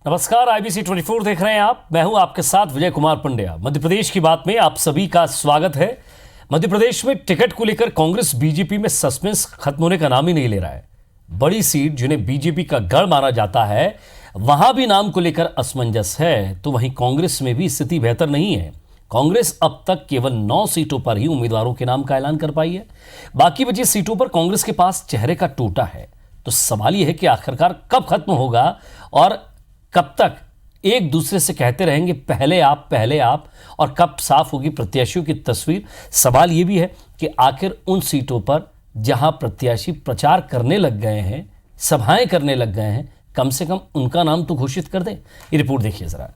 नमस्कार, IBC 24 देख रहे हैं आप। मैं हूं आपके साथ विजय कुमार पंड्या। मध्य प्रदेश की बात में आप सभी का स्वागत है। मध्य प्रदेश में टिकट को लेकर कांग्रेस बीजेपी में सस्पेंस खत्म होने का नाम ही नहीं ले रहा है। बड़ी सीट जिन्हें बीजेपी का गढ़ माना जाता है, वहां भी नाम को लेकर असमंजस है, तो वहीं कांग्रेस में भी स्थिति बेहतर नहीं है। कांग्रेस अब तक केवल 9 सीटों पर ही उम्मीदवारों के नाम का ऐलान कर पाई है। बाकी बची सीटों पर कांग्रेस के पास चेहरे का टोटा है। तो सवाल यह है कि आखिरकार कब खत्म होगा और कब तक एक दूसरे से कहते रहेंगे पहले आप, और कब साफ होगी प्रत्याशियों की तस्वीर। सवाल यह भी है कि आखिर उन सीटों पर जहां प्रत्याशी प्रचार करने लग गए हैं, सभाएं करने लग गए हैं, कम से कम उनका नाम तो घोषित कर दें। ये रिपोर्ट देखिए जरा।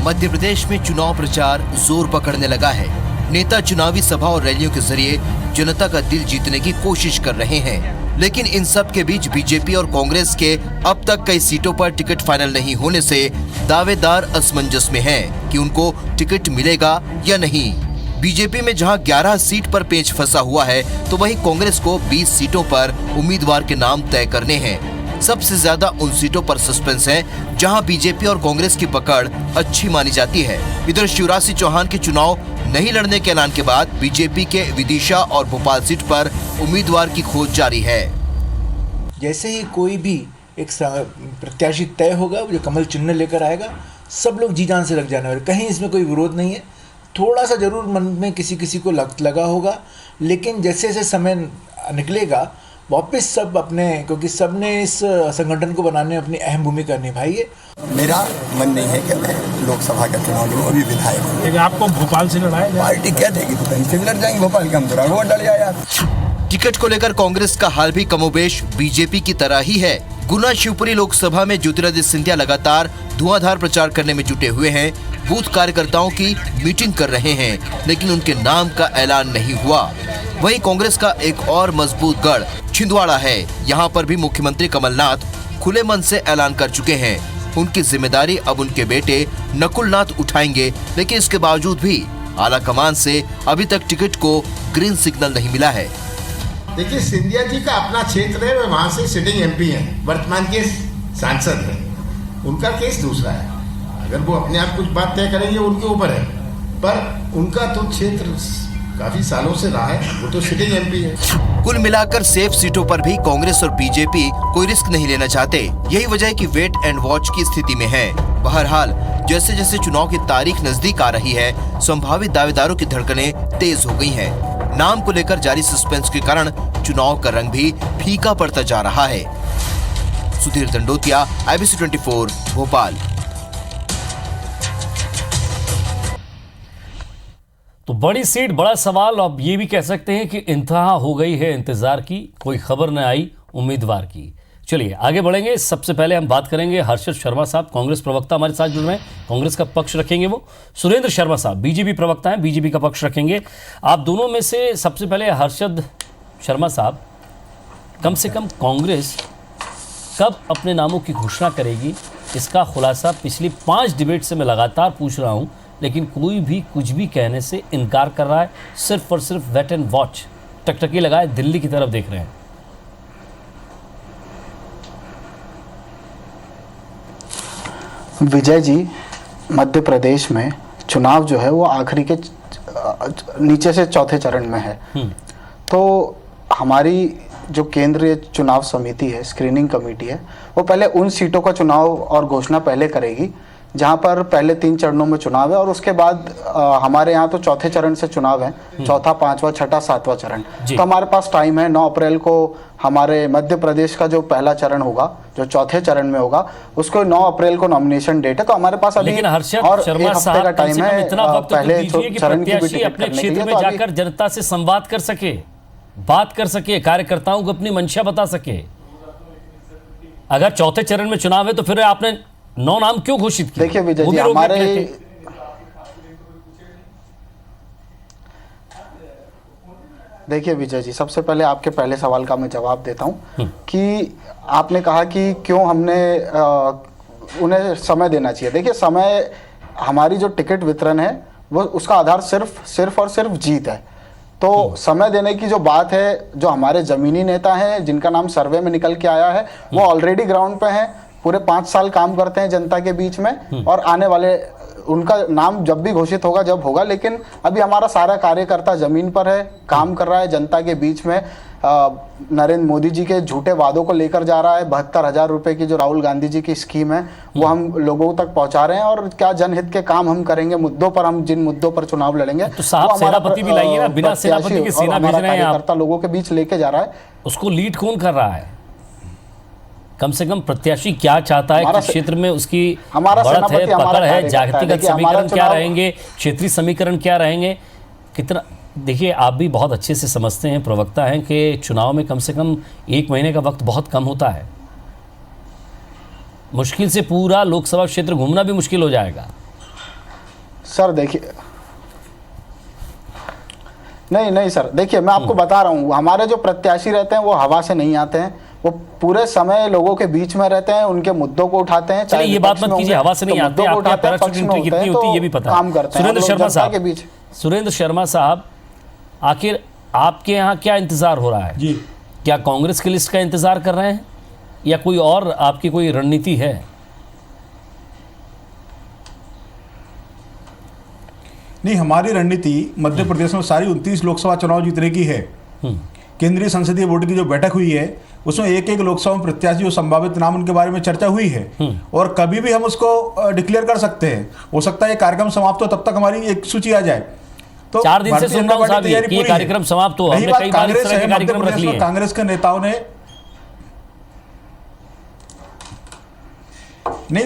मध्य प्रदेश में चुनाव प्रचार जोर पकड़ने लगा है। नेता चुनावी सभा और रैलियों के जरिए जनता का दिल जीतने की कोशिश कर रहे हैं, लेकिन इन सब के बीच बीजेपी और कांग्रेस के अब तक कई सीटों पर टिकट फाइनल नहीं होने से दावेदार असमंजस में हैं कि उनको टिकट मिलेगा या नहीं। बीजेपी में जहां 11 सीट पर पेंच फंसा हुआ है, तो वहीं कांग्रेस को 20 सीटों पर उम्मीदवार के नाम तय करने हैं। सबसे ज्यादा उन सीटों पर सस्पेंस है जहां बीजेपी और कांग्रेस की पकड़ अच्छी मानी जाती है। इधर शिवराज सिंह चौहान के चुनाव नहीं लड़ने के ऐलान के बाद बीजेपी के विदिशा और भोपाल सीट पर उम्मीदवार की खोज जारी है। जैसे ही कोई भी एक प्रत्याशी तय होगा, जो कमल चिन्ह लेकर आएगा, सब लोग जी जान से लग जाने वाले। कहीं इसमें कोई विरोध नहीं है। थोड़ा सा जरूर मन में किसी को लगा होगा, लेकिन जैसे जैसे समय निकलेगा वापस सब अपने, क्योंकि सब ने इस संगठन को बनाने में अपनी अहम भूमिका निभाई है। मेरा मन नहीं है कि मैं लोकसभा का चुनाव लूँ, अभी विधायक हूँ। लेकिन आपको भोपाल से लड़ाया जाए? पार्टी क्या देगी तो कहीं से भी लड़ जाएंगे। भोपाल के हम थोड़ा वोट डाल जाए यार। टिकट को लेकर कांग्रेस का हाल भी कमोबेश बीजेपी की तरह ही है। गुना शिवपुरी लोकसभा में ज्योतिरादित्य सिंधिया लगातार धुआंधार प्रचार करने में जुटे हुए हैं। बूथ कार्यकर्ताओं की मीटिंग कर रहे हैं, लेकिन उनके नाम का ऐलान नहीं हुआ। वहीं कांग्रेस का एक और मजबूत गढ़ छिंदवाड़ा है। यहाँ पर भी मुख्यमंत्री कमलनाथ खुले मन से ऐलान कर चुके हैं। उनकी जिम्मेदारी अब उनके बेटे नकुल नाथ उठाएंगे, लेकिन इसके बावजूद भी आला कमान से अभी तक टिकट को ग्रीन सिग्नल नहीं मिला है। देखिए, सिंधिया जी का अपना क्षेत्र है, वहाँ से सिटिंग MP हैं, वर्तमान के सांसद हैं। उनका केस दूसरा है। अगर वो अपने आप कुछ बात तय करेंगे उनके ऊपर है, पर उनका तो क्षेत्र काफी सालों से रहा है, वो तो सिटिंग MP है। कुल मिलाकर सेफ सीटों पर भी कांग्रेस और बीजेपी कोई रिस्क नहीं लेना चाहते। यही वजह है कि वेट एंड वॉच की स्थिति में है। बहरहाल जैसे जैसे चुनाव की तारीख नजदीक आ रही है, संभावित दावेदारों की धड़कनें तेज हो गई हैं। नाम को लेकर जारी सस्पेंस के कारण चुनाव का रंग भी फीका पड़ता जा रहा है। सुधीर दंडोतिया, IBC 24, भोपाल। तो बड़ी सीट, बड़ा सवाल। अब ये भी कह सकते हैं कि इंतहा हो गई है इंतजार की, कोई खबर न आई उम्मीदवार की। चलिए आगे बढ़ेंगे। सबसे पहले हम बात करेंगे हर्षद शर्मा साहब, कांग्रेस प्रवक्ता हमारे साथ जुड़ रहे हैं। कांग्रेस का पक्ष रखेंगे वो। सुरेंद्र शर्मा साहब बीजेपी प्रवक्ता हैं, बीजेपी का पक्ष रखेंगे। आप दोनों में से सबसे पहले हर्षद शर्मा साहब, कम से कम कांग्रेस कब अपने नामों की घोषणा करेगी, इसका खुलासा पिछली 5 डिबेट से मैं लगातार पूछ रहा हूँ, लेकिन कोई भी कुछ भी कहने से इनकार कर रहा है। सिर्फ और सिर्फ वेट एंड वॉच, टकटकी लगाए दिल्ली की तरफ देख रहे हैं। विजय जी, मध्य प्रदेश में चुनाव जो है वो आखिरी के नीचे से चौथे चरण में है। तो हमारी जो केंद्रीय चुनाव समिति है, स्क्रीनिंग कमेटी है, वो पहले उन सीटों का चुनाव और घोषणा पहले करेगी जहां पर पहले 3 चरणों में चुनाव है, और उसके बाद हमारे यहाँ तो चौथे चरण से चुनाव है, चौथा, 5वां, 6ठा, 7वां चरण। तो हमारे पास टाइम है। 9 अप्रैल को हमारे मध्य प्रदेश का जो पहला चरण होगा, जो चौथे चरण में होगा, उसको 9 अप्रैल को नॉमिनेशन डेट है। तो हमारे पास अभी और 1 हफ्ते का टाइम है पहले चरण की भी टिकट अपने क्षेत्र में जाकर जनता से संवाद कर सके, बात कर सके, कार्यकर्ताओं को अपनी मंशा बता सके। अगर चौथे चरण में चुनाव है तो फिर आपने 9 नाम क्यों घोषित किए? देखिए विजय जी, हमारे देखिए विजय जी, सबसे पहले आपके पहले सवाल का मैं जवाब देता हूं कि आपने कहा कि क्यों हमने उन्हें समय देना चाहिए। देखिए, समय, हमारी जो टिकट वितरण है वो उसका आधार सिर्फ और सिर्फ जीत है। तो समय देने की जो बात है, जो हमारे जमीनी नेता हैं जिनका नाम सर्वे में निकल के आया है, वो ऑलरेडी ग्राउंड पे हैं, पूरे 5 साल काम करते हैं जनता के बीच में, और आने वाले उनका नाम जब भी घोषित होगा जब होगा। लेकिन अभी हमारा सारा कार्यकर्ता जमीन पर है, काम कर रहा है जनता के बीच में। नरेंद्र मोदी जी के झूठे वादों को लेकर जा रहा है। 72,000 रुपए की जो राहुल गांधी जी की स्कीम है वो हम लोगों तक पहुंचा रहे हैं, और क्या जनहित के काम हम करेंगे, मुद्दों पर, हम जिन मुद्दों पर चुनाव लड़ेंगे तो साहब सेनापति भी लाइए ना, बिना सेनापति के सेना भेज रहे हैं आप, लोगों के बीच लेके जा रहा है। उसको लीड कौन कर रहा है? कम से कम प्रत्याशी क्या चाहता है, किस क्षेत्र में उसकी बढ़त है, पकड़ है, जातिगत समीकरण क्या रहेंगे, क्षेत्रीय समीकरण क्या रहेंगे, कितना। देखिए, आप भी बहुत अच्छे से समझते हैं, प्रवक्ता हैं, कि चुनाव में कम से कम 1 महीने का वक्त बहुत कम होता है। मुश्किल से पूरा लोकसभा क्षेत्र घूमना भी मुश्किल हो जाएगा। सर देखिए, नहीं सर, देखिए मैं आपको बता रहा हूँ, हमारे जो प्रत्याशी रहते हैं वो हवा से नहीं आते हैं, वो पूरे समय लोगों के बीच में रहते हैं, उनके मुद्दों को उठाते हैं। चलिए ये बात मत कीजिए, हवा से नहीं आते, आपके पैराशूट एंट्री कितनी होती है ये भी पता है। सुरेंद्र शर्मा साहब, आखिर आपके यहाँ क्या इंतजार हो रहा है जी? क्या कांग्रेस की लिस्ट का इंतजार कर रहे हैं या कोई और आपकी कोई रणनीति है? नहीं, हमारी रणनीति मध्य प्रदेश में सारी 29 लोकसभा चुनाव जीतने की है। केंद्रीय संसदीय बोर्ड की जो बैठक हुई है उसमें एक लोकसभा में प्रत्याशी जो संभावित नाम उनके बारे में चर्चा हुई है, और कभी भी हम उसको डिक्लेयर कर सकते हैं। हो सकता है ये कार्यक्रम समाप्त हो तब तक हमारी एक सूची आ जाए। तो 4 दिन से सुन रहा हूं साहब ये कार्यक्रम समाप्त हो, हमने कई बार इस तरह के कार्यक्रम रख लिए। कांग्रेस के नेताओं ने नहीं,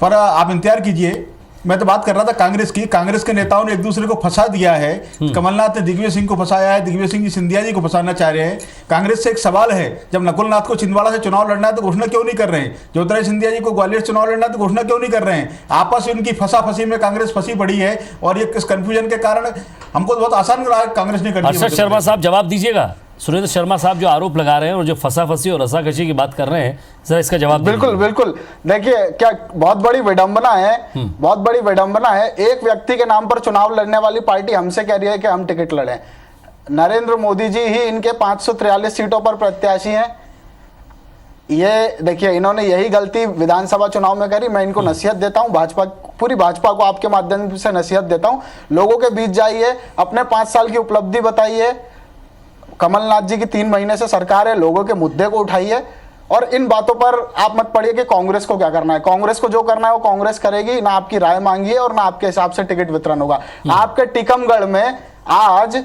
पर आप इंतजार कीजिए, मैं तो बात कर रहा था कांग्रेस की। कांग्रेस के नेताओं ने एक दूसरे को फंसा दिया है। कमलनाथ ने दिग्विजय सिंह को फंसाया है, दिग्विजय सिंह जी सिंधिया जी को फंसाना चाह रहे हैं। कांग्रेस से एक सवाल है, जब नकुलनाथ को छिंदवाड़ा से चुनाव लड़ना है तो घोषणा क्यों नहीं कर रहे हैं? ज्योतिरादित्य सिंधिया जी को ग्वालियर से चुनाव लड़ना है तो घोषणा क्यों नहीं कर रहे हैं? आपस में उनकी फंसी में कांग्रेस फंसी पड़ी है, और ये इस कंफ्यूजन के कारण हमको बहुत आसान रहा कांग्रेस ने कर। हर्षद शर्मा साहब जवाब दीजिएगा। सुरेंद्र शर्मा साहब जो आरोप लगा रहे हैं और जो फंसी और रसाकशी की बात कर रहे हैं, जरा इसका जवाब। बिल्कुल देखिए, क्या बहुत बड़ी विडंबना है, बहुत बड़ी विडंबना है। एक व्यक्ति के नाम पर चुनाव लड़ने वाली पार्टी हमसे कह रही है कि हम टिकट लड़ें। नरेंद्र मोदी जी ही इनके 543 सीटों पर प्रत्याशी हैं। ये देखिए, इन्होंने यही गलती विधानसभा चुनाव में करी। मैं इनको नसीहत देता हूं, भाजपा, पूरी भाजपा को आपके माध्यम से नसीहत देता हूं, लोगों के बीच जाइए, अपने 5 साल की उपलब्धि बताइए। कमलनाथ जी की 3 महीने से सरकार है, लोगों के मुद्दे को उठाइए, और इन बातों पर आप मत पड़िए कि कांग्रेस को क्या करना है। कांग्रेस को जो करना है वो कांग्रेस करेगी, ना आपकी राय मांगिए और ना आपके हिसाब से टिकट वितरण होगा। आपके टीकमगढ़ में आज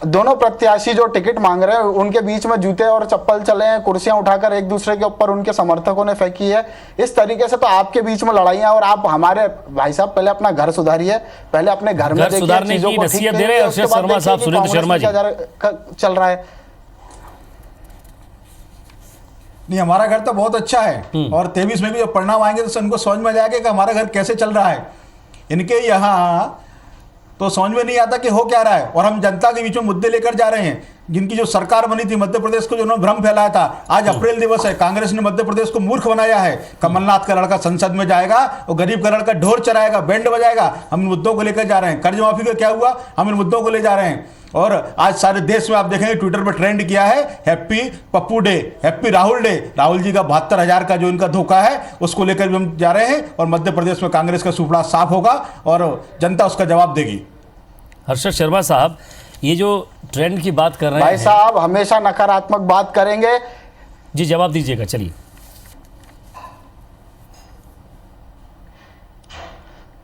दोनों प्रत्याशी जो टिकट मांग रहे हैं उनके बीच में जूते और चप्पल चले हैं, कुर्सियां उठाकर एक दूसरे के ऊपर उनके समर्थकों ने फेंकी है। इस तरीके से तो आपके बीच में लड़ाइयां, और आप हमारे भाई साहब पहले अपना घर सुधारिए, पहले अपने घर में देखिए चीजों को ठीक करिए, उसके बाद देखिए कि कांग्रेस क्या चल रहा है। नहीं, हमारा घर तो बहुत अच्छा है, और 23 में भी जब परिणाम आएंगे तो उनको समझ में आ जाएगा कि हमारा घर कैसे चल रहा है। इनके यहाँ तो समझ में नहीं आता कि हो क्या रहा है, और हम जनता के बीच में मुद्दे लेकर जा रहे हैं। जिनकी जो सरकार बनी थी मध्य प्रदेश को, जो उन्होंने भ्रम फैलाया था, आज अप्रैल दिवस है, कांग्रेस ने मध्य प्रदेश को मूर्ख बनाया है। कमलनाथ का लड़का संसद में जाएगा और गरीब का लड़का ढोल चराएगा, बैंड बजाएगा। हम इन मुद्दों को लेकर जा रहे हैं। कर्ज माफी का क्या हुआ, हम इन मुद्दों को ले जा रहे हैं। और आज सारे देश में आप देखेंगे ट्विटर पर ट्रेंड किया है, happy Pappu day, happy Rahul day. Rahul ji का 72,000 का जो इनका धोखा है उसको लेकर भी हम जा रहे हैं, और मध्य प्रदेश में कांग्रेस का सुपड़ा साफ होगा और जनता उसका जवाब देगी। हर्षद शर्मा साहब, ये जो ट्रेंड की बात कर रहे हैं भाई साहब, हमेशा नकारात्मक बात करेंगे। जी जवाब दीजिएगा। चलिए,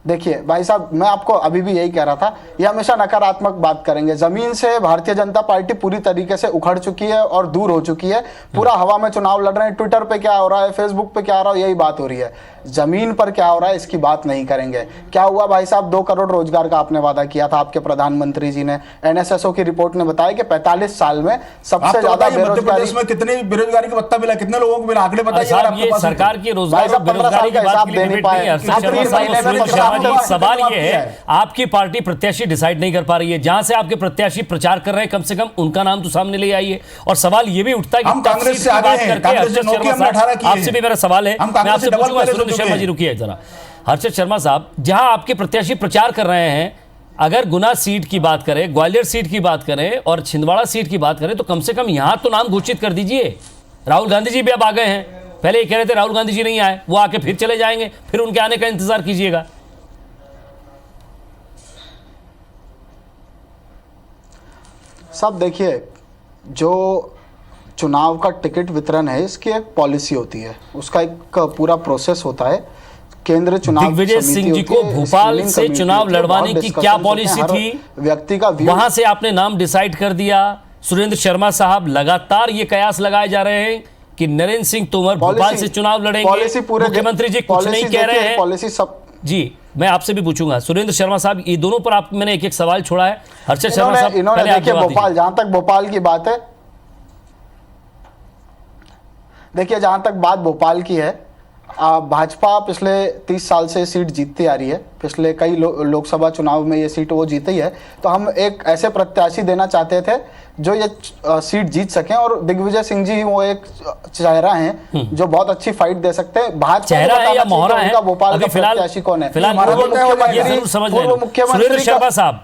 देखिए भाई साहब, मैं आपको अभी भी यही कह रहा था, ये हमेशा नकारात्मक बात करेंगे। जमीन से भारतीय जनता पार्टी पूरी तरीके से उखड़ चुकी है और दूर हो चुकी है। पूरा हवा में चुनाव लड़ रहे हैं। ट्विटर पे क्या हो रहा है, फेसबुक पे क्या हो रहा है, यही बात हो रही है। जमीन पर क्या हो रहा है इसकी बात नहीं करेंगे। क्या हुआ भाई साहब, 2 करोड़ रोजगार का आपने वादा किया था आपके प्रधानमंत्री जी ने। एनएसएसओ की रिपोर्ट ने बताया कि 45 साल में सबसे ज्यादा बेरोजगारी में कितने बेरोजगारी का भत्ता मिला, कितने लोगों को मिला, आंकड़े बताइए। सरकार की रोजगार भाई साहब 15 साल का हिसाब दे नहीं पाए। शर्मा जी, सवाल ये है, है आपकी पार्टी प्रत्याशी डिसाइड नहीं कर पा रही है, जहां से आपके प्रत्याशी प्रचार कर रहे हैं, कम से कम उनका नाम तो सामने ले आइए। और सवाल ये भी उठता है कि हम कांग्रेस से तफसील की आगे बात हैं, करके कांग्रेस से हर्षद 9 शर्मा हमने 18 साहब, किए आपसे भी मेरा सवाल है, हम मैं कांग्रेस आपसे से डबल पूछूंगा। पहले सुरेंद्र से शर्मा जी रुकिए जरा। हर्षद शर्मा साहब, जहां आपके प्रत्याशी प्रचार कर रहे हैं, अगर गुना सीट की बात करें, ग्वालियर सीट की बात करें और छिंदवाड़ा सीट की बात करें, तो कम से कम यहां तो नाम घोषित कर दीजिए। राहुल गांधी जी भी अब आ गए हैं, पहले ये कह रहे थे राहुल गांधी जी नहीं आए, वो आके फिर चले जाएंगे, फिर उनके आने का इंतजार कीजिएगा। सब देखिए, जो चुनाव का टिकट वितरण है, इसकी एक पॉलिसी होती है, उसका एक पूरा प्रोसेस होता है। केंद्र चुनाव दिग्विजय समिति सिंह जी होती को है, भोपाल स्क्रीनिंग से कमेटी चुनाव होती है, लड़वाने बहुत की discussions क्या होते हैं, पॉलिसी हर थी? व्यक्ति का व्यू। वहां से आपने नाम डिसाइड कर दिया। सुरेंद्र शर्मा साहब, लगातार ये कयास लगाए जा रहे हैं कि नरेंद्र सिंह तोमर भोपाल से चुनाव लड़ेंगे। पॉलिसी पूरे मुख्यमंत्री जी कुछ नहीं कह रहे हैं। पॉलिसी सब जी, मैं आपसे भी पूछूंगा। सुरेंद्र शर्मा साहब, ये दोनों पर आप मैंने एक एक सवाल छोड़ा है। हर्षद शर्मा साहब, इन्होंने पहले आप देखिए, जवाब भोपाल, दीजिए। जहां तक भोपाल की बात है, देखिए जहां तक बात भोपाल की है, भाजपा पिछले 30 साल से सीट जीतती आ रही है। पिछले कई लोकसभा चुनाव में ये सीट वो जीती है। तो हम एक ऐसे प्रत्याशी देना चाहते थे जो ये सीट जीत सकें, और दिग्विजय सिंह जी वो एक चेहरा हैं जो बहुत अच्छी फाइट दे सकते हैं। भाजपा चेहरा है या मोहरा है? भोपाल अभी का फिलहाल प्रत्याशी कौन है? फिलहाल हमारा पूर्व बोलते हैं वो मुख्यमंत्री, ये जरूर समझ पूर्व लें। मुख्यमंत्री सुरेंद्र शर्मा साहब,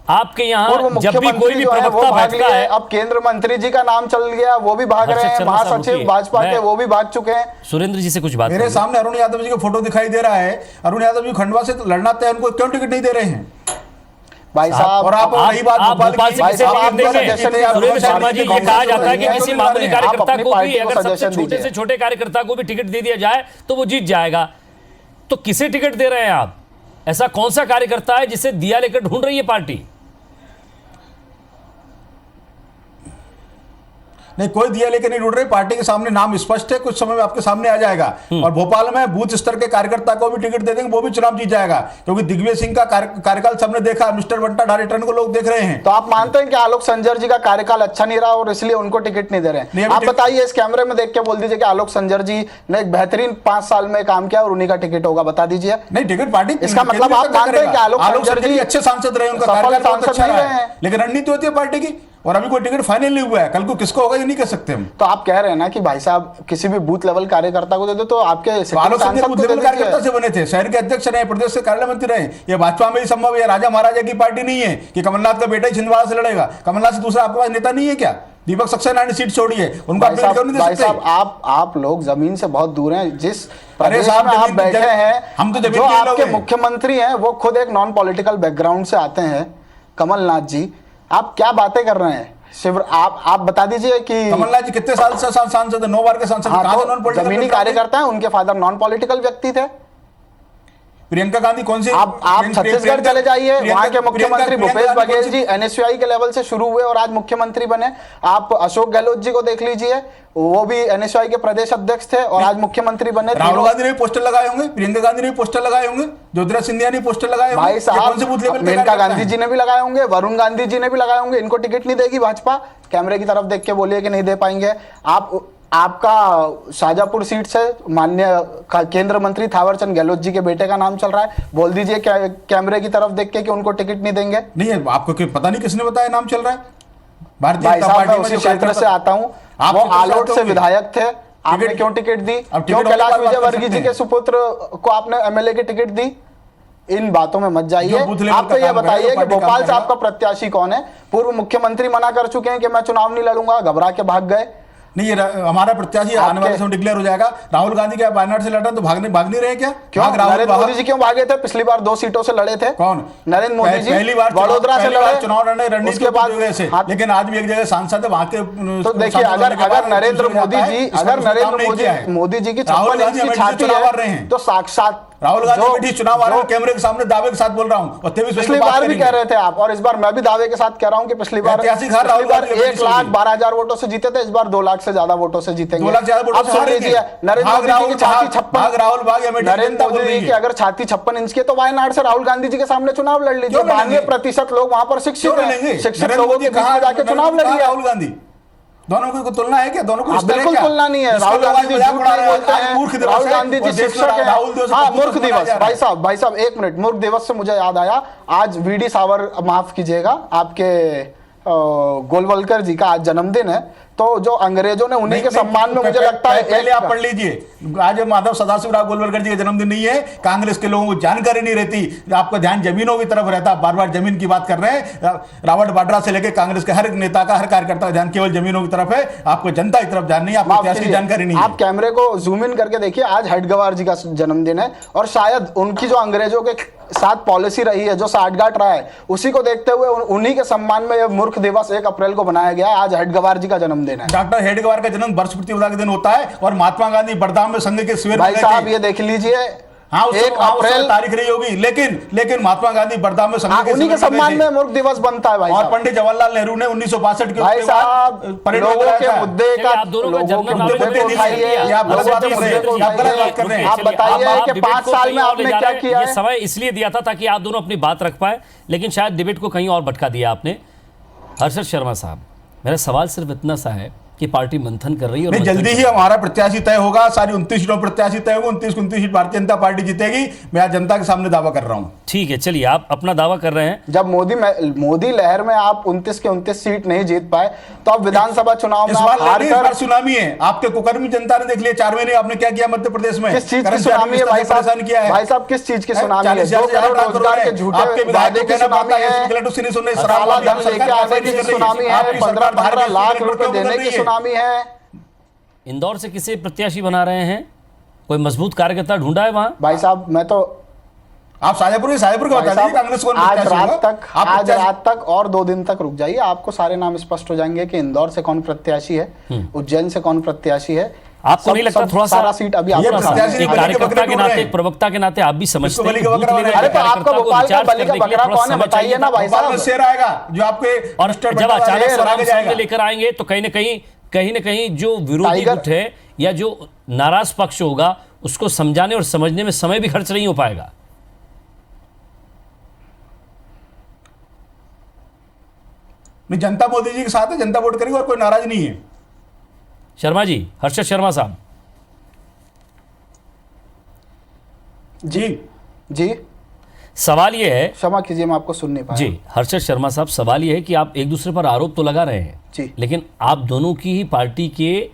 आपके यहाँ जब भी कोई भी प्रवक्ता बैठता है, अब केंद्र मंत्री जी का नाम चल गया, वो भी भाग रहे हर्षद हैं। शर्मा साहब, महासचिव रुकिए। भाजपा के मैं- वो भी भाग चुके हैं। सुरेंद्र जी से कुछ बात मेरे करिए। सामने अरुण यादव जी का फोटो दिखाई दे रहा है। अरुण यादव जी खंडवा से लड़ना तय, उनको क्यों टिकट नहीं दे रहे हैं? भाई साहब, और आप रही बात आप भोपाल भोपाल की, से किसे भाई साहब, टिकट आप देंगे? सजेशन दीजिए। सुरेंद्र शर्मा जी, ये कहा जाता है कि आप किसी अपनी मामूली कार्यकर्ता को पार्टी भी को अगर सबसे सजेशन छोटे दीजिए। से छोटे कार्यकर्ता को भी टिकट दे दिया जाए तो वो जीत जाएगा। तो किसे टिकट दे रहे हैं आप? ऐसा कौन सा कार्यकर्ता है जिसे दिया लेकर ढूंढ रही है पार्टी? नहीं, कोई दिया लेके नहीं ढूंढ रहे। पार्टी के सामने नाम स्पष्ट है, कुछ समय में आपके सामने आ जाएगा। और भोपाल में बूथ स्तर के कार्यकर्ता को भी टिकट दे देंगे, वो भी चुनाव जीत जाएगा। क्योंकि दिग्विजय सिंह का कार्यकाल सबने देखा, मिस्टर बंटा ढारी टर्न को लोग देख रहे हैं। तो आप मानते हैं कि आलोक संजर जी का कार्यकाल अच्छा नहीं रहा और इसलिए उनको टिकट नहीं दे रहे नहीं, हैं? अभी आप बताइए, इस कैमरे में देख के बोल दीजिए कि आलोक संजर जी ने एक बेहतरीन 5 साल में काम किया और उन्हीं का टिकट होगा, बता दीजिए। नहीं, टिकट पार्टी इसका मतलब आप मानते हैं कि आलोक संजर जी अच्छे सांसद रहे, उनका सफल कार्यकाल बहुत सांसद अच्छा नहीं रहा रहे है। हैं। लेकिन रणनीति होती है पार्टी की, और अभी कोई टिकट फाइनल नहीं हुआ है। कल को किसको होगा ये नहीं कह सकते हम। तो आप कह रहे हैं ना कि भाई साहब किसी भी बूथ लेवल कार्यकर्ता को दे दो, तो आपके तो सिटिंग आलोक संजर सांसद बूथ को दे लेवल कार्यकर्ता दीजिए। से बने थे, शहर के अध्यक्ष रहे, प्रदेश से कार्यालय मंत्री रहे। ये भाजपा में ही संभव है। राजा महाराजा की पार्टी नहीं है कि कमलनाथ का बेटा ही छिंदवाड़ा से लड़ेगा। कमलनाथ से दूसरा आपके पास नेता नहीं है क्या? दीपक सक्सेना ने सीट छोड़ी है, उनको भाई अपडेट क्यों नहीं दे भाई सकते? साहब, आप लोग जमीन से बहुत दूर हैं। जिस प्रदेश साहब, में आप जमीन- बैठे हैं, हम तो जमीन जो के लोग आपके हैं। मुख्यमंत्री हैं वो खुद एक नॉन पॉलिटिकल बैकग्राउंड से आते हैं, कमलनाथ जी। आप क्या बातें कर रहे हैं? शिव, आप बता दीजिए कि कमलनाथ जी कितने साल से सांसद है? 9 बार के सांसद। हाँ, कहाँ से तो non-political जमीनी background है? कार्यकर्ता हैं, उनके फादर नॉन पॉलिटिकल व्यक्ति थे। प्रियंका गांधी कौन सी? आप छत्तीसगढ़ चले जाइए, वहां के मुख्यमंत्री भूपेश बघेल जी एनएसयूआई के लेवल से शुरू हुए और आज मुख्यमंत्री बने। आप अशोक गहलोत जी को देख लीजिए, वो भी एनएसयूआई के प्रदेश अध्यक्ष थे और आज मुख्यमंत्री बने। राहुल गांधी ने भी पोस्टर लगाए होंगे, प्रियंका गांधी ने भी पोस्टर लगाए होंगे, ज्योतिरादित्य सिंधिया ने पोस्टर लगाए होंगे। भाई ये साहब, कौन से बूथ लेवल पे मेनका कार्यकर्ता गांधी हैं? जी ने भी लगाए होंगे, वरुण गांधी जी ने भी लगाए होंगे। इनको टिकट नहीं देगी भाजपा? कैमरे की तरफ देख के बोलिए कि नहीं दे पाएंगे। आपका शाजापुर सीट से माननीय केंद्र मंत्री थावरचंद गहलोत जी के बेटे का नाम चल रहा है, बोल दीजिए कैमरे की तरफ देख के कि उनको टिकट नहीं देंगे। नहीं है, आपको पता नहीं किसने बताया नाम चल रहा है? भारतीय भाई जनता साहब, मैं पार्टी में उसी जो क्षेत्र कार्यकर्ता- से आता हूँ, आप वो क्षेत्र से आलोट आते से होंगे। विधायक थे, आपने टिकट- क्यों टिकट दी? अब क्यों टिकट कैलाश वाली बात कर विजयवर्गीय सकते जी के हैं। सुपुत्र को आपने एमएलए की टिकट दी? इन बातों में मत जाइए। जो बूथ लेवल आप तो का ये काम करेगा, बताइए कि पार्टी काम भोपाल से करेगा। आपका प्रत्याशी कौन है? पूर्व मुख्यमंत्री मना कर चुके हैं कि मैं चुनाव नहीं लड़ूंगा, घबरा के भाग गए। नहीं, ये हमारा प्रत्याशी आने वाले समय डिक्लेयर हो जाएगा। राहुल गांधी क्या वायनाड से लड़ा तो भाग नहीं रहे क्या? क्यों? भाग राहुल नरेंद्र बाहर- मोदी जी क्यों भागे थे? पिछली बार 2 सीटों से लड़े थे। कौन? नरेंद्र मोदी जी पहली बार वडोदरा से लड़े, चुनाव लड़ने रणनीति उसके बाद वजह से। हाँ, लेकिन आज भी एक जगह सांसद है वहां के। तो देखिए, अगर नरेंद्र मोदी जी मोदी जी की 56 इंच की छाती है तो साक्षात राहुल गांधी बेटी चुनाव आ रहे हैं, कैमरे के सामने दावे के साथ बोल रहा हूं। और 23 पिछली बार भी कह रहे थे आप, और इस बार मैं भी दावे के साथ कह रहा हूं कि पिछली बार ऐतिहासिक हार राहुल गांधी की 1,12,000 वोटों से जीते थे, इस बार 2 लाख से ज्यादा वोटों से जीतेंगे। 2 लाख ज्यादा वोटों अब से सुन हारेंगे। लीजिए, नरेंद्र मोदी जी की छाती 56 राहुल भाग नरेंद्र मोदी जी की अगर छाती 56 इंच की, तो वायनाड से राहुल गांधी जी के सामने चुनाव लड़ लीजिए। 92% लोग वहां पर शिक्षित हैं, शिक्षित लोगों के बीच में जाके चुनाव लड़िए। राहुल गांधी दोनों की तुलना है क्या? दोनों को इस तरह बिल्कुल क्या? तुलना नहीं है। जिसको राहुल लोग गांधी आज झूठ मजाक उड़ा नहीं रहे हैं, बोलते आज हैं। मूर्ख दिवस राहुल है, गांधी और जी देश में शिक्षक हैं। राहुल दिवस हाँ, को मूर्ख मनाया दिवस। जा रहा है। भाई साहब एक मिनट, मूर्ख दिवस से मुझे याद आया, आज वीडी सावर, माफ कीजिएगा, आपके गोलवलकर जी का आज जन्मदिन है। तो जो अंग्रेजों ने उन्हीं के सम्मान में, मुझे लगता है, पहले आप पढ़ लीजिए, आज माधव सदाशिवराव गोलवलकर जी का जन्मदिन नहीं है। कांग्रेस के लोगों को जानकारी नहीं रहती, आपका ध्यान जमीनों की तरफ रहता, बार बार जमीन की बात कर रहे हैं। रॉबर्ट वाड्रा से लेकर कांग्रेस के हर नेता का, हर कार्यकर्ता का ध्यान केवल जमीनों की तरफ है, आपको जनता की तरफ ध्यान नहीं, आपको इतिहास की जानकारी नहीं है। आप कैमरे को जूम इन करके देखिए, आज हेडगवार जी का जन्मदिन है, और शायद उनकी जो अंग्रेजों के साथ पॉलिसी रही है, जो साठगांठ रहा है, उसी को देखते हुए उन्हीं के सम्मान में यह मूर्ख दिवस 1 अप्रैल को बनाया गया है। आज हेडगवार जी का जन्मदिन है। डॉक्टर हेडगेवार का जन्म वर्ष प्रतिपदा के दिन होता है, और महात्मा गांधी बरदाम में संघ के शिविर में भाई गए साहब थे। ये देख लीजिए, हाँ, उस 1 अप्रैल तारीख रही होगी, लेकिन महात्मा गांधी बरदाम में संघ के उन्हीं के शिविर में सम्मान गए में थे। मूर्ख दिवस बनता है भाई और साहब। पंडित जवाहरलाल नेहरू ने 1962 के भाई साहब लोगों के मुद्दे का, आप दोनों का लोगों के जन्म मुद्दे नाम को नहीं उठाइए, लिया। आप गलत बात कर रहे हैं, आप गलत बात कर रहे हैं। आप बताइए कि 5 साल में आपने क्या किया ये है? समय इसलिए दिया था ताकि आप दोनों अपनी बात रख पाए, लेकिन शायद डिबेट को कहीं और भटका दिया आपने। हर्षद शर्मा साहब, मेरा सवाल सिर्फ इतना सा है कि पार्टी मंथन कर रही है और नहीं, जल्दी ही हमारा प्रत्याशी तय होगा, सारी 29 सीटों पर प्रत्याशी तय होगा, 29 सीट भारतीय जनता पार्टी जीतेगी। मैं आज जनता के सामने दावा कर रहा हूं। ठीक है, चलिए आप अपना दावा कर रहे हैं। जब मोदी लहर में आप 29 के 29 सीट नहीं जीत पाए, तो अब विधानसभा चुनाव में इस बार आप हार इस बार कर, सुनामी है, आपके कुकर्मी जनता ने देख लिया 4 महीने आपने क्या किया मध्य प्रदेश में। किस चीज की कर्मचारियों सुनामी है भाई परेशान साहब? किया है। भाई साहब किस चीज की सुनामी है? 40,000 2 करोड़ रोजगार के झूठे वादे की सुनामी है, काला धन लेके आने की सुनामी है, 15-15 लाख रुपए देने की सुनामी है। इंदौर से किसे प्रत्याशी बना रहे हैं? कोई मजबूत कार्यकर्ता ढूंढा है वहां? भाई साहब मैं तो आप शाहजपुर का बता दीजिए, कांग्रेस कौन आज प्रत्याशी होगा? आज रात तक और 2 दिन तक रुक जाइए, आपको सारे नाम स्पष्ट हो जाएंगे कि इंदौर से कौन प्रत्याशी है, उज्जैन से कौन प्रत्याशी है। आपको नहीं लगता थोड़ा सा सारा सीट अभी ये आपका प्रत्याशी एक नहीं, कार्यकर्ता के बकरे नाते, ढूंढ एक प्रवक्ता के नाते आप भी समझते हैं कि बकरा बूथ बना लेवल रहे के हैं। अरे तो आपका कार्यकर्ता को भोपाल का रिचार्ज बलि का करने के लिए बकरा थोड़ा कौन है? समय बताइए चाहिए ना था। भाई भोपाल में साहब। शेर आएगा जो आपके और जब अचानक से राम सामने जाएगा। लेकर आएंगे तो कहीं ना कहीं जो विरोधी टाइगर- गुट है या जो नाराज पक्ष होगा उसको समझाने और समझने में समय भी खर्च नहीं हो पाएगा। नहीं, जनता मोदी जी के साथ है, जनता वोट करेगी और कोई नाराज नहीं है। शर्मा जी, हर्षद शर्मा साहब जी जी सवाल ये है, क्षमा कीजिए मैं आपको सुन नहीं पाया। जी हर्षद शर्मा साहब, सवाल ये है कि आप एक दूसरे पर आरोप तो लगा रहे हैं जी। लेकिन आप दोनों की ही पार्टी के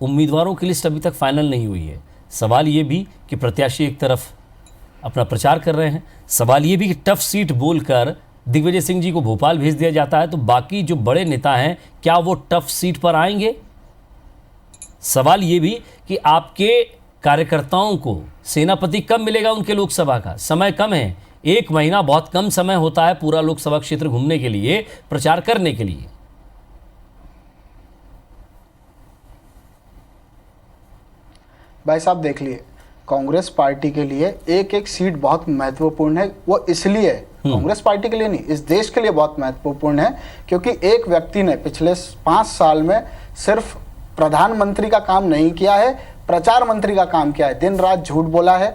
उम्मीदवारों की लिस्ट अभी तक फाइनल नहीं हुई है। सवाल ये भी कि प्रत्याशी एक तरफ अपना प्रचार कर रहे हैं, सवाल ये भी कि टफ सीट बोलकर दिग्विजय सिंह जी को भोपाल भेज दिया जाता है तो बाकी जो बड़े नेता हैं क्या वो टफ सीट पर आएंगे? सवाल ये भी कि आपके कार्यकर्ताओं को सेनापति कब मिलेगा? उनके लोकसभा का समय कम है, 1 महीना बहुत कम समय होता है पूरा लोकसभा क्षेत्र घूमने के लिए, प्रचार करने के लिए। भाई साहब देख लिए, कांग्रेस पार्टी के लिए एक एक सीट बहुत महत्वपूर्ण है। वो इसलिए कांग्रेस पार्टी के लिए नहीं, इस देश के लिए बहुत महत्वपूर्ण है क्योंकि एक व्यक्ति ने पिछले 5 साल में सिर्फ प्रधानमंत्री का काम नहीं किया है, प्रचार मंत्री का काम किया है। दिन रात झूठ बोला है,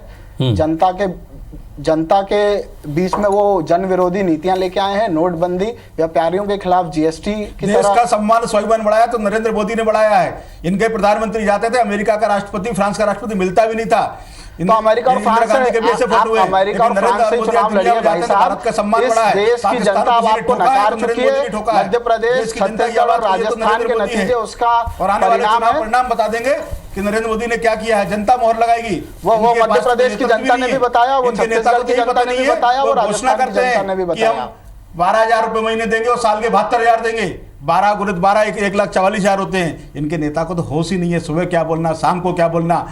जनता के बीच में वो जन विरोधी नीतियां लेके आए हैं, नोटबंदी, व्यापारियों के खिलाफ जीएसटी की देश का सम्मान स्वाभिमान बढ़ाया तो नरेंद्र मोदी ने बढ़ाया है। इनके प्रधानमंत्री जाते थे, अमेरिका का राष्ट्रपति, फ्रांस का राष्ट्रपति मिलता भी नहीं था। तो अमेरिका और फ्रांस से अमेरिका और फ्रांस से चुनाव लड़िए भाई साहब। इस देश की जनता अब आपको नकार चुकी है। मध्य प्रदेश, छत्तीसगढ़ और राजस्थान के नतीजे उसका और आने वाले परिणाम चुनाव है। परिणाम बता देंगे कि नरेंद्र मोदी ने क्या किया है। जनता मोहर लगाएगी। वो मध्य प्रदेश की जनता ने भी बताया, वो छत्तीसगढ़ की जनता ने भी बताया, वो राजस्थान की जनता ने भी बताया। 12,000 रुपए महीने देंगे और साल के 72,000 देंगे। 12 गुणित 12 1,44,000 होते हैं। इनके नेता को तो होश ही नहीं है, सुबह क्या बोलना, शाम को क्या बोलना।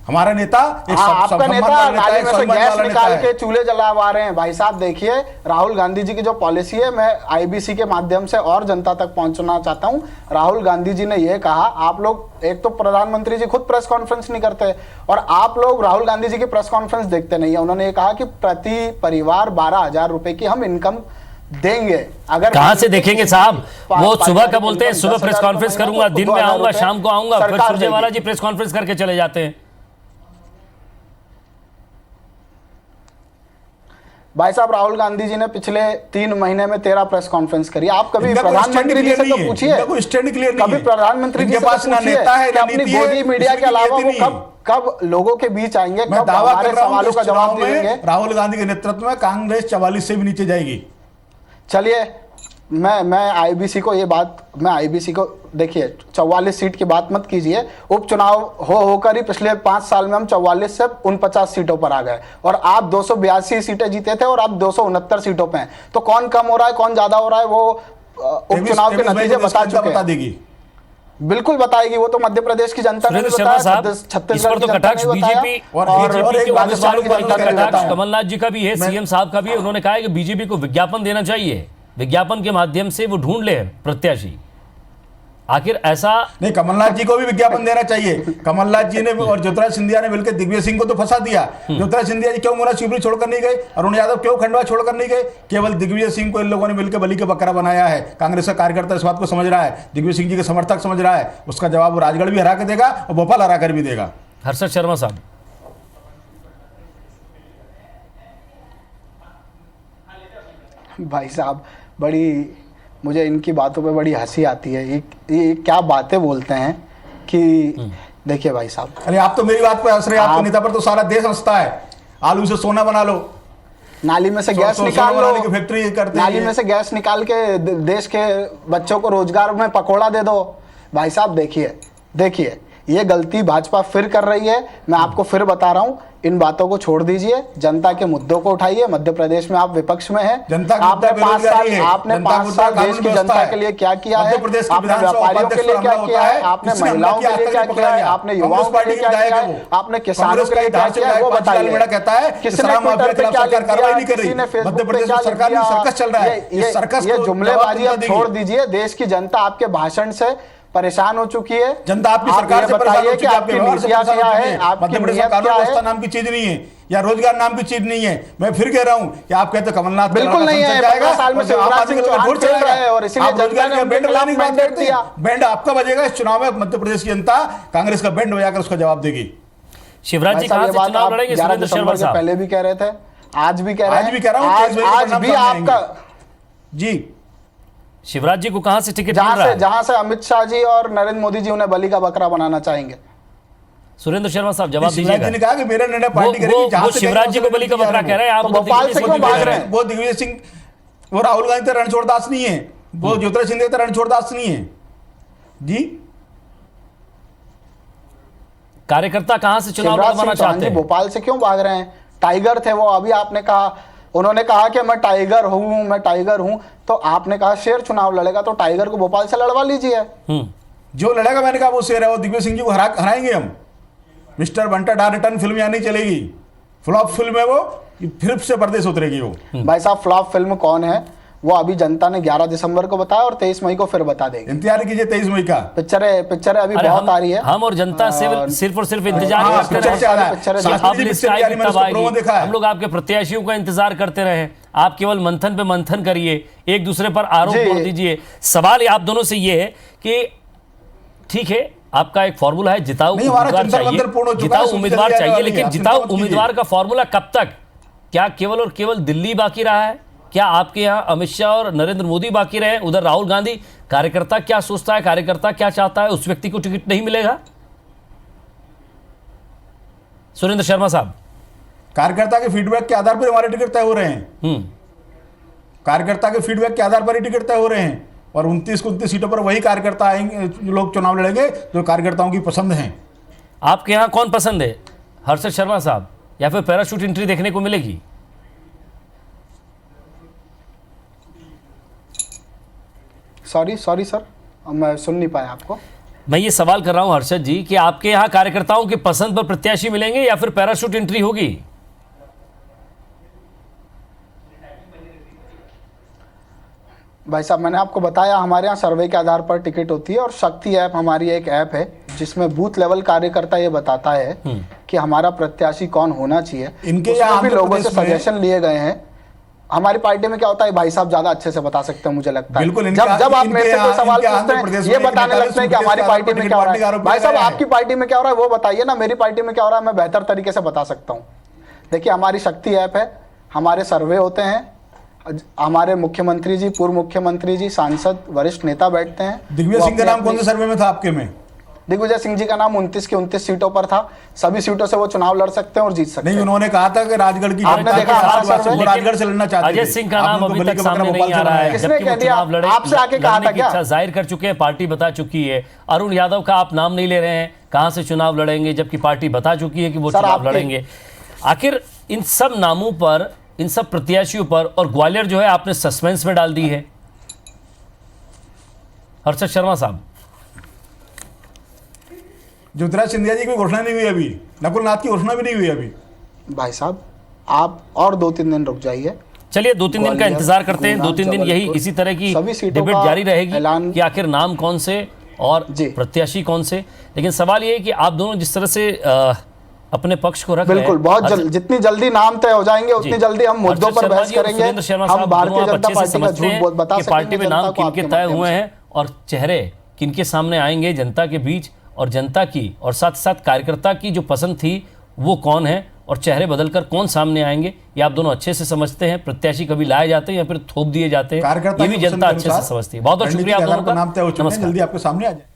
हमारा नेता एक आपका नेता नाली में से गैस निकाल के है। चूल्हे जलावा रहे हैं। भाई साहब देखिए, राहुल गांधी जी की जो पॉलिसी है, मैं आईबीसी के माध्यम से और जनता तक पहुंचना चाहता हूं। राहुल गांधी जी ने यह कहा, आप लोग, एक तो प्रधानमंत्री जी खुद प्रेस कॉन्फ्रेंस नहीं करते और आप लोग राहुल गांधी जी की प्रेस कॉन्फ्रेंस देखते नहीं है। उन्होंने ये कहा कि प्रति परिवार 12,000 रुपए की हम इनकम देंगे। अगर कहां से देखेंगे साहब? वो सुबह का बोलते हैं, सुबह प्रेस कॉन्फ्रेंस करूंगा, दिन में आऊंगा, शाम को आऊंगा, फिर सुरजेवाला जी प्रेस कॉन्फ्रेंस करके चले जाते हैं। भाई साहब राहुल गांधी जी ने पिछले 3 महीने में 13 प्रेस कॉन्फ्रेंस करी। आप कभी इनका कोई प्रधानमंत्री stand जी से clear तो नहीं है। पूछिए, इनका कोई stand clear नहीं कभी है। प्रधानमंत्री जी इनके से पास तो ना पूछिए नेता है, कि ना अपनी नीति है, गोदी मीडिया इसकी के अलावा नीति वो नहीं है। कब लोगों के बीच आएंगे, मैं कब दावा हमारे कर रहा हूं सवालों इस का जवाब चुनाव में देंगे। राहुल गांधी के नेतृत्व में कांग्रेस 44 से भी नीचे जाएगी। चलिए मैं आईबीसी को ये बात, मैं आईबीसी को देखिए 44 सीट की बात मत कीजिए। उपचुनाव होकर ही पिछले 5 साल में हम 44 से 49 सीटों पर आ गए और आप 282 सीटें जीते थे और आप 269 सीटों पे हैं। तो कौन कम हो रहा है कौन ज्यादा हो रहा है वो उपचुनाव के नतीजे बता चुके बता हैं। देगी, बिल्कुल बताएगी, वो तो मध्य प्रदेश की जनता ने भी सुरेंद्र शर्मा बताया, साहब, इस छत्तीसगढ़ पर की तो जनता कटाक्ष ने भी बताया बीजेपी और और बीजेपी बीजेपी के एक उम्मीदवारों राजस्थान पर की कटाक्ष बताया। कमलनाथ जी का भी है, सीएम साहब का भी है। उन्होंने कहा है कि बीजेपी को विज्ञापन देना चाहिए, विज्ञापन के माध्यम से वो ढूंढ ले प्रत्याशी। आखिर ऐसा नहीं, कमलनाथ जी को भी विज्ञापन देना चाहिए। कमलनाथ जी ने और ज्योतिराज सिंधिया ने मिलकर दिग्विजय सिंह को तो फंसा दिया। ज्योतिराज सिंधिया जी क्यों मुरा शिवपुरी छोड़कर नहीं गए, अरुण यादव क्यों खंडवा छोड़कर नहीं गए? केवल दिग्विजय सिंह को इन लोगों ने मिलकर बलि का बकरा बनाया है। कांग्रेस का कार्यकर्ता इस बात को समझ रहा है, दिग्विजय सिंह जी के समर्थक समझ रहा है। उसका जवाब वो राजगढ़ भी हरा के देगा और भोपाल हरा कर भी देगा। हर्षद शर्मा साहब, भाई साहब बड़ी, मुझे इनकी बातों पे बड़ी हंसी आती है। ये क्या बातें बोलते हैं कि देखिए भाई साहब, अरे आप तो मेरी बात पे हंस रहे हैं, आपके आप- नेता पर तो सारा देश हंसता है। आलू से सोना बना लो, नाली में से गैस सोना निकाल बनाने लो, की फैक्ट्री करते हैं नाली ये। में से गैस निकाल के देश के बच्चों को रोजगार में पकोड़ा दे दो। भाई साहब देखिए ये गलती भाजपा फिर कर रही है। मैं आपको फिर बता रहा हूं, इन बातों को छोड़ दीजिए, जनता के मुद्दों को उठाइए। मध्य प्रदेश में आप विपक्ष में हैं, जनता का आपने मुद्दा 5 बेरोजगारी साल है। आपने जनता 5 का साल मुद्दा देश की कानून जनता व्यवस्था के लिए क्या किया है, मध्य प्रदेश के आपने विधानसभा व्यापारियों के उपाध्यक्ष लिए पर क्या हमला किया होता है, है, आपने किसने हमला महिलाओं किया, के लिए आज क्या तक नहीं किया है, पकड़ा गया। आपने युवाओं कांग्रेस के लिए पार्टी क्या के किया विधायक है, है वो। आपने किसानों कांग्रेस के का लिए क्या इतिहास किया है, चल वो रहा है। 5 साल बताइए। बेड़ा कहता है कि किसने शराब माफिया ट्विटर के पे खिलाफ क्या सरकार लिख कार्रवाई दिया, नहीं कर रही। किसी ने फेसबुक मध्य पे प्रदेश क्या में लिख सरकार दिया। सर्कस चल रहा है। इस सर्कस ये को जुमलेबाजी जवाब आप देगी। छोड़ दीजिए। देश की जनता आपके भाषण से परेशान हो चुकी है। जनता आपकी आप सरकार ये से परेशान हो बताइए चुकी कि है, आपकी व्यवहार से नीतियां परेशान हो क्या चुकी है, आपकी मध्य प्रदेश में नीयत कानून क्या व्यवस्था है। नाम की चीज नहीं है या रोजगार नाम की चीज नहीं है। मैं फिर कह रहा हूं कि आप कहते कमलनाथ का बिल्कुल लड़का नहीं है। संसद जाएगा 15 साल में और जो आम शिवराज आदमी सिंह का चौहान वोट खेल चलाएगा। रहे हैं और इसीलिए आप जनता रोजगार ने का उनके बैंड खिलाफ बजाने की बात मैंडेट करते दिया। हैं। बैंड आपका बजेगा इस चुनाव में, मध्य प्रदेश की जनता कांग्रेस का बैंड बजाकर उसका जवाब देगी। शिवराज जी भाई साहब, कहां ये से बात चुनाव आप लड़ेंगे? 11 सुरेंद्र शर्मा दिसंबर के साहब, पहले भी कह रहे थे, आज भी कह रहे हैं। आज भी कह रहा हूं, आज 23 मई को आज परिणाम भी सामने आपका आएंगे। जी, शिवराज जी को कहां से टिकट मिल रहा है? जहां से अमित शाह जी और नरेंद्र मोदी जी उन्हें बलि का बकरा बनाना चाहेंगे। सुरेंद्र शर्मा साहब जवाब शिवराज जी ने दीजिएगा। कहा कि मेरा निर्णय पार्टी करेगी। जहां वो से शिवराज जी कहेंगे को बलि का वहां से बकरा कह रहे हैं, आप तो उधर भोपाल दिग्विजय से सिंह क्यों को भाग कह रहे हैं। हैं? वो दिग्विजय सिंह, वो राहुल गांधी तो रणछोड़ दास नहीं है, वो ज्योतिराज सिंधिया तो रणछोड़ दास नहीं है। जी, कार्यकर्ता कहां से चुनाव शिवराज लड़वाना सिंह चौहान चाहते जी हैं? भोपाल से क्यों भाग रहे हैं? टाइगर थे वो, अभी आपने कहा, उन्होंने कहा कि मैं टाइगर हूं, मैं टाइगर हूं, तो आपने कहा शेर चुनाव लड़ेगा, तो टाइगर को भोपाल से लड़वा लीजिए। जो लड़ेगा मैंने कहा वो शेर है, वो दिग्विजय सिंह जी को हराएंगे हम। मिस्टर बंटा डा रिटर्न फिल्म यहाँ नहीं चलेगी, फ्लॉप फिल्म है वो, फिर से परदेश उतरेगी वो। भाई साहब फ्लॉप फिल्म कौन है वो अभी जनता ने 11 दिसंबर को बताया और 23 मई को फिर बता देगी। इंतजार कीजिए 23 मई का। पिक्चरें अभी अरे बहुत आ रही है। हम और जनता सिर्फ और सिर्फ इंतजार हाँ, करते पिक्चर से आ रहा है। पिक्चर रहे। शास्त्री अब जी लिस्ट पिक्चर आएगी यारी मैंने तब उसका प्रोमो देखा आएगी। है। हम लोग आपके प्रत्याशियों का इंतजार करते रहे। आप केवल मंथन पे मंथन करिए, एक दूसरे पर आरोप जी। बोल दीजिए। सवाल आप दोनों से ये है कि ठीक है, आपका एक फॉर्मूला है, जिताऊ नहीं, हमारा उम्मीदवार चिंतन मंथन पूर्ण हो चाहिए, चुका है, जिताऊ सूची उम्मीदवार जल्दी आने चाहिए, वाली है, लेकिन आप जिताऊ चिंता मत उम्मीदवार कीजिए। का फॉर्मूला कब तक? क्या केवल और केवल दिल्ली बाकी रहा है? क्या आपके यहाँ अमित शाह और नरेंद्र मोदी बाकी रहे? उधर राहुल गांधी, कार्यकर्ता क्या सोचता है, कार्यकर्ता क्या चाहता है, उस व्यक्ति को टिकट नहीं मिलेगा? सुरेंद्र शर्मा साहब, कार्यकर्ता के फीडबैक के आधार पर हमारे टिकट तय हो रहे हैं। कार्यकर्ता के फीडबैक के आधार पर ही टिकट तय हो रहे हैं और 29 को 29 सीटों पर वही कार्यकर्ता आएंगे, जो लोग चुनाव लड़ेंगे जो कार्यकर्ताओं की पसंद हैं। आपके यहाँ कौन पसंद है, हर्षद शर्मा साहब, या फिर पैराशूट एंट्री देखने को मिलेगी? सॉरी सर, मैं सुन नहीं पाया आपको। मैं ये सवाल कर रहा हूं हर्षद जी कि आपके यहाँ कार्यकर्ताओं की पसंद पर प्रत्याशी मिलेंगे या फिर पैराशूट एंट्री होगी? भाई साहब मैंने आपको बताया हमारे यहाँ सर्वे के आधार पर टिकट होती है और शक्ति ऐप हमारी एक ऐप है जिसमें बूथ लेवल कार्यकर्ता ये बताता है कि हमारा प्रत्याशी कौन होना चाहिए। इनके उसमें यहाँ भी आंध्र लोगों से प्रदेश में- सजेशन लिए गए हैं। हमारी पार्टी में क्या होता है भाई साहब ज्यादा अच्छे से बता सकते हैं मुझे लगता है। बिल्कुल, जब आप मेरे से कोई सवाल इनके पूछते आंध्र हैं प्रदेश ये में बताने लगते हैं कि हमारी पार्टी में क्या हो रहा है। भाई साहब आपकी पार्टी में क्या हो रहा है वो बताइए ना, मेरी पार्टी में क्या हो रहा है मैं बेहतर तरीके से बता सकता हूँ। देखिए हमारी शक्ति ऐप है, हमारे सर्वे होते हैं, हमारे मुख्यमंत्री जी, पूर्व मुख्यमंत्री जी, सांसद, वरिष्ठ नेता बैठते हैं। दिग्विजय सिंह का नाम कौन से सर्वे में था आपके में? दिग्विजय सिंह जी का नाम 29 की 29 सीटों पर था। सभी सीटों से वो चुनाव लड़ सकते हैं और जीत सकते हैं। नहीं, उन्होंने कहा था कि राजगढ़ की आपने देखा हमारा सर्वे, राजगढ़ से लड़ना चाहते थे। अजय सिंह का नाम आपने अभी तो तक सामने भोपाल नहीं से आ रहा है, बनाया। किसने जबकि वो कह दिया? चुनाव लड़े, आपसे आके कहा लड़ने था की क्या? इच्छा जाहिर कर चुके हैं, पार्टी बता चुकी है। अरुण यादव का आप नाम नहीं ले रहे हैं, कहां से चुनाव लड़ेंगे, जबकि पार्टी बता चुकी है कि वो सर, चुनाव आपके- लड़ेंगे। आखिर इन सब नामों पर, इन सब प्रत्याशियों पर, और ग्वालियर जो है आपने सस्पेंस में डाल दी है। हर्षद शर्मा साहब, ज्योतिराज सिंधिया जी की घोषणा नहीं हुई अभी, नकुल नाथ की घोषणा भी नहीं हुई अभी। भाई साहब, आप और 2-3 दिन रुक जाइए। चलिए 2-3 दिन का ग्वालियर, इंतजार करते हैं। गुना, 2-3 दिन यही जबलपुर, इसी तरह की सभी सीटों डिबेट का जारी रहेगी ऐलान- कि आखिर नाम कौन से और जी। प्रत्याशी कौन से। लेकिन सवाल ये है कि आप दोनों जिस तरह से अपने पक्ष को रख रहे हैं, बिल्कुल, बहुत जल्द, जितनी जल्दी नाम तय हो जाएंगे उतनी जल्दी हम मुद्दों हर्षद पर शर्मा बहस जी और करेंगे। सुरेंद्र शर्मा हम साहब भारतीय दोनों आप जनता अच्छे से पार्टी का समझते झूठ हैं बता कि सकेंगे पार्टी में जनता नाम को किनके आपके तय माध्यम हुए से। हैं और चेहरे किनके सामने आएंगे जनता के बीच, और जनता की और साथ साथ कार्यकर्ता की जो पसंद थी वो कौन है, और चेहरे बदलकर कौन सामने आएंगे, ये आप दोनों अच्छे से समझते हैं। प्रत्याशी कभी लाए जाते हैं या फिर थोप दिए जाते हैं, कार्यकर्ता ये भी की पसंद जनता के अच्छे से अनुसार समझती है। बहुत बहुत शुक्रिया आप दोनों का। नाम तय हो चुके हैं, नमस्कार। जल्दी आपके सामने आ जाए।